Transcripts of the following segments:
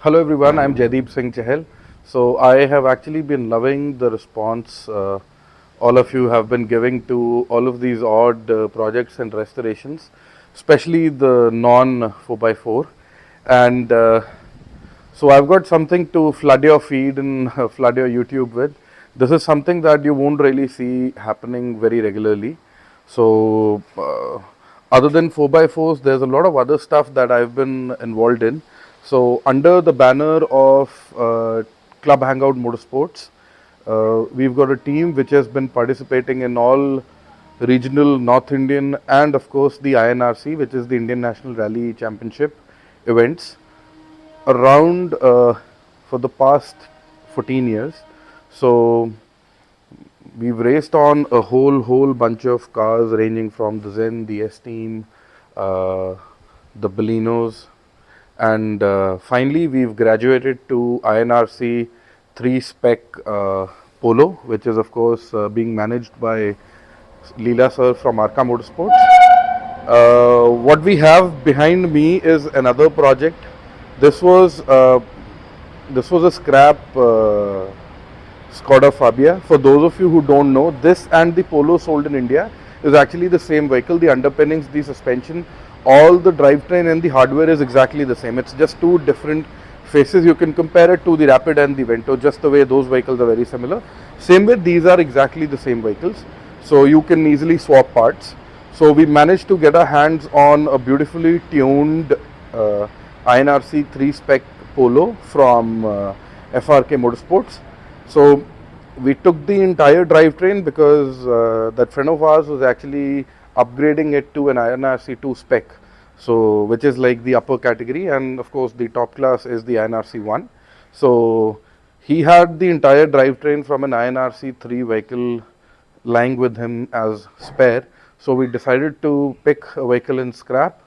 Hello everyone, I'm Jaideep Singh Chahal. So I have actually been loving the response all of you have been giving to all of these odd projects and restorations, especially the non 4x4. And so I've got something to flood your feed and flood your YouTube with. This is something that you won't really see happening very regularly. So other than 4x4s, there's a lot of other stuff that I've been involved in. So under the banner of Club Hangout Motorsports, we've got a team which has been participating in all regional, North Indian, and of course the INRC, which is the Indian National Rally Championship events around for the past 14 years. So we've raced on a whole bunch of cars ranging from the Zen, the S-Team, the Balinos, and finally we've graduated to INRC 3 spec Polo, which is of course being managed by Leela sir from Arca Motorsports. What we have behind me is another project. This was uh, this was a scrap Skoda Fabia. For those of you who don't know, this and the Polo sold in India is actually the same vehicle. The underpinnings, the suspension, all the drivetrain and the hardware is exactly the same. It's just two different faces. You can compare it to the Rapid and the Vento, just the way those vehicles are very similar. Same with these are exactly the same vehicles. So you can easily swap parts. So we managed to get our hands on a beautifully tuned INRC 3 spec Polo from FRK Motorsports. So we took the entire drivetrain because that friend of ours was actually upgrading it to an INRC 2 spec, so which is like the upper category, and of course the top class is the INRC 1. So he had the entire drivetrain from an INRC 3 vehicle lying with him as spare. So we decided to pick a vehicle in scrap.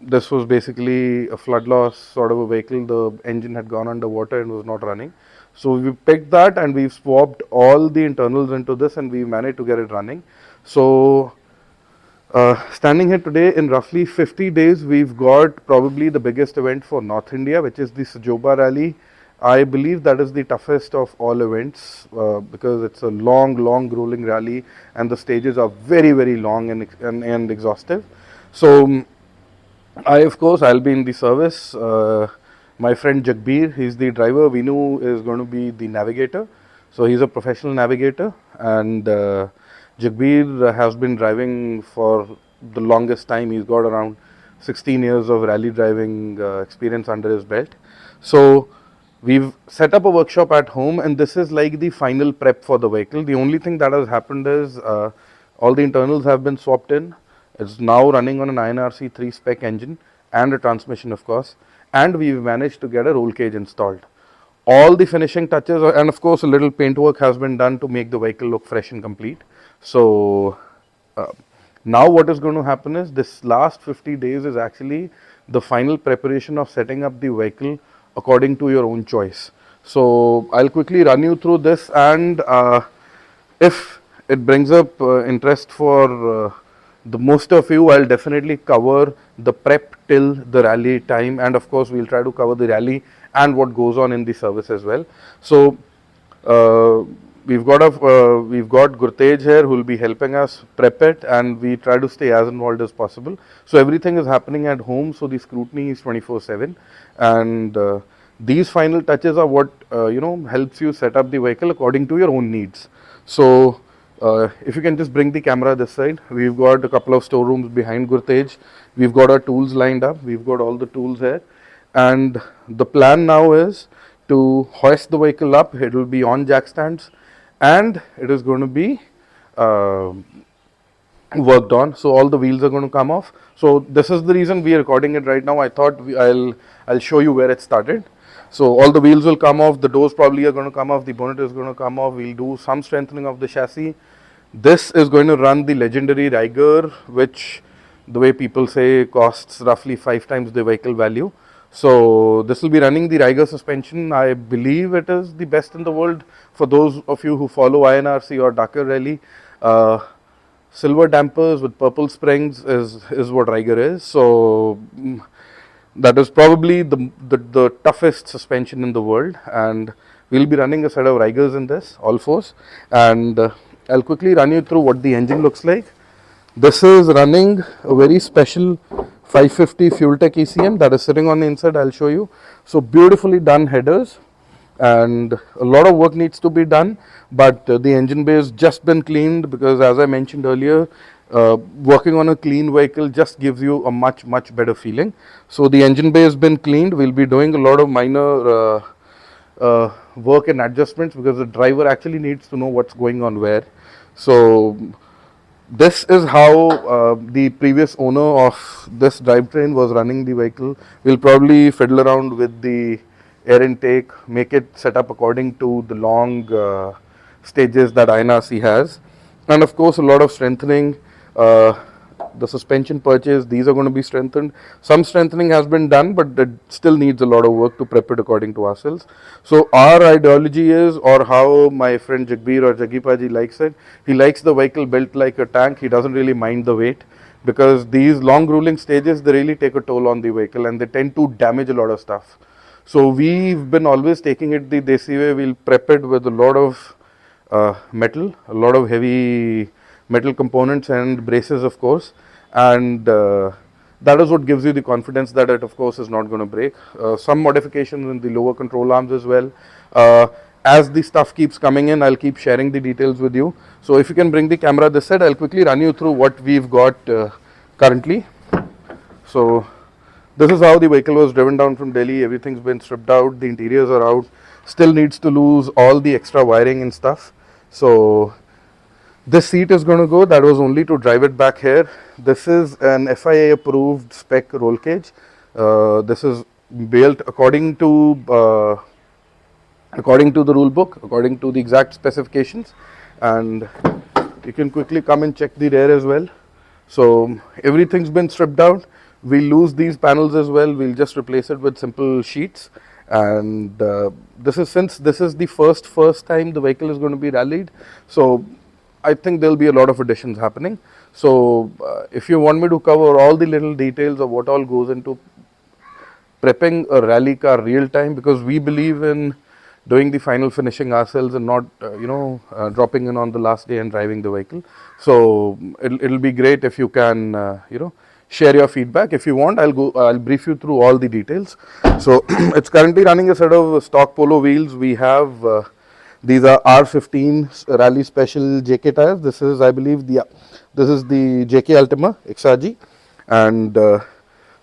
This was basically a flood loss sort of a vehicle. The engine had gone underwater and was not running. So we picked that and we've swapped all the internals into this and we managed to get it running. So standing here today, in roughly 50 days, we've got probably the biggest event for North India, which is the Sjoba rally. I believe that is the toughest of all events because it's a long grueling rally and the stages are very long and exhaustive. So of course, I'll be in the service. My friend Jagbir, he's the driver. Vinu is going to be the navigator. So he's a professional navigator, and Jagbir has been driving for the longest time. He's got around 16 years of rally driving experience under his belt. So we've set up a workshop at home, and this is like the final prep for the vehicle. The only thing that has happened is all the internals have been swapped in. It's now running on an INRC 3 spec engine and a transmission, of course, and we've managed to get a roll cage installed. All the finishing touches and of course a little paint work has been done to make the vehicle look fresh and complete. So now what is going to happen is this last 50 days is actually the final preparation of setting up the vehicle according to your own choice. So I'll quickly run you through this, and if it brings up interest for the most of you, I'll definitely cover the prep till the rally time, and of course we'll try to cover the rally and what goes on in the service as well. So we've got Gurtej here who will be helping us prep it, and we try to stay as involved as possible. So everything is happening at home, so the scrutiny is 24/7, and these final touches are what helps you set up the vehicle according to your own needs. So if you can just bring the camera this side, we've got a couple of storerooms behind Gurtej. We've got our tools lined up. We've got all the tools here, and the plan now is to hoist the vehicle up. It will be on jack stands, and it is going to be worked on. So all the wheels are going to come off. So this is the reason we are recording it right now. I thought I'll show you where it started. So all the wheels will come off, the doors probably are going to come off, the bonnet is going to come off, we'll do some strengthening of the chassis. This is going to run the legendary Riger, which the way people say costs roughly 5 times the vehicle value. So this will be running the Riger suspension. I believe it is the best in the world. For those of you who follow INRC or Dakar Rally, silver dampers with purple springs is what Riger is. So That is probably the toughest suspension in the world, and we'll be running a set of rigors in this, all fours, and I'll quickly run you through what the engine looks like. This is running a very special 550 fuel tech ECM that is sitting on the inside. I'll show you. So beautifully done headers, and a lot of work needs to be done, but the engine bay has just been cleaned, because as I mentioned earlier, working on a clean vehicle just gives you a much better feeling. So the engine bay has been cleaned. We'll be doing a lot of minor work and adjustments, because the driver actually needs to know what's going on where. So this is how the previous owner of this drivetrain was running the vehicle. We'll probably fiddle around with the air intake, make it set up according to the long stages that INRC has, and of course a lot of strengthening. The suspension purchase, these are going to be strengthened. Some strengthening has been done, but it still needs a lot of work to prep it according to ourselves. So our ideology is, or how my friend Jagbir or Jagipaji likes it, he likes the vehicle built like a tank. He doesn't really mind the weight, because these long ruling stages, they really take a toll on the vehicle and they tend to damage a lot of stuff. So we've been always taking it the desi way. We'll prep it with a lot of metal, a lot of heavy metal components and braces, of course, and that is what gives you the confidence that it, of course, is not going to break. Some modifications in the lower control arms as well. As the stuff keeps coming in, I'll keep sharing the details with you. So if you can bring the camera this side, I'll quickly run you through what we've got currently. So this is how the vehicle was driven down from Delhi. Everything's been stripped out, the interiors are out, still needs to lose all the extra wiring and stuff. So this seat is going to go, that was only to drive it back here. This is an FIA approved spec roll cage. This is built according to the rule book, according to the exact specifications, and you can quickly come and check the rear as well. So everything's been stripped out. We'll lose these panels as well. We'll just replace it with simple sheets. And since this is the first time the vehicle is going to be rallied, so I think there'll be a lot of additions happening. So if you want me to cover all the little details of what all goes into prepping a rally car real time, because we believe in doing the final finishing ourselves and not dropping in on the last day and driving the vehicle. So it'll be great if you can share your feedback. If you want, I'll brief you through all the details. So it's currently running a set of stock Polo wheels. We have these are R15 Rally Special JK tires. This is, I believe, this is the JK Ultima XRG, and so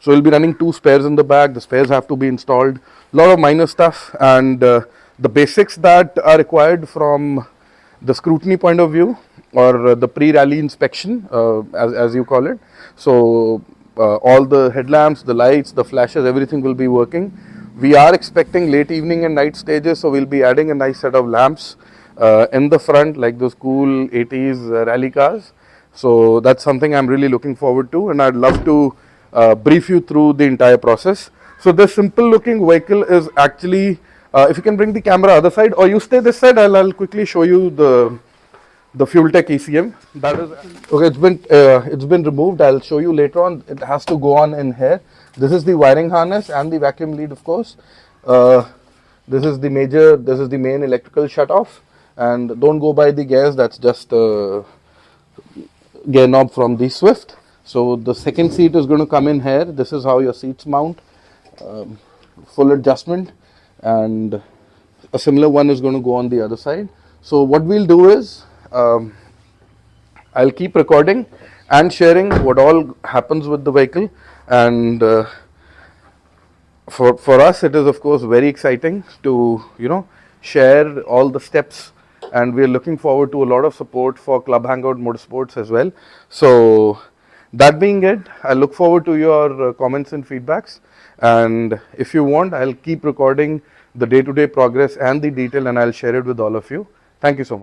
we'll be running 2 spares in the back. The spares have to be installed. A lot of minor stuff, and the basics that are required from the scrutiny point of view, or the pre-rally inspection, as you call it. So all the headlamps, the lights, the flashes, everything will be working. We are expecting late evening and night stages, so we'll be adding a nice set of lamps in the front, like those cool 80s rally cars. So that's something I'm really looking forward to, and I'd love to brief you through the entire process. So this simple looking vehicle is actually, if you can bring the camera other side, or you stay this side, I'll quickly show you the fuel tech ECM. That is okay. It's been removed. I'll show you later on. It has to go on in here. This is the wiring harness and the vacuum lead, of course. This is the main electrical shutoff, and don't go by the gears. That's just a gear knob from the Swift. So the second seat is going to come in here. This is how your seats mount. Full adjustment, and a similar one is going to go on the other side. So what we'll do is, I'll keep recording and sharing what all happens with the vehicle, and for us it is of course very exciting to share all the steps, and we are looking forward to a lot of support for Club Hangout Motorsports as well. So that being it, I look forward to your comments and feedbacks, and if you want, I'll keep recording the day-to-day progress and the detail, and I'll share it with all of you. Thank you so much.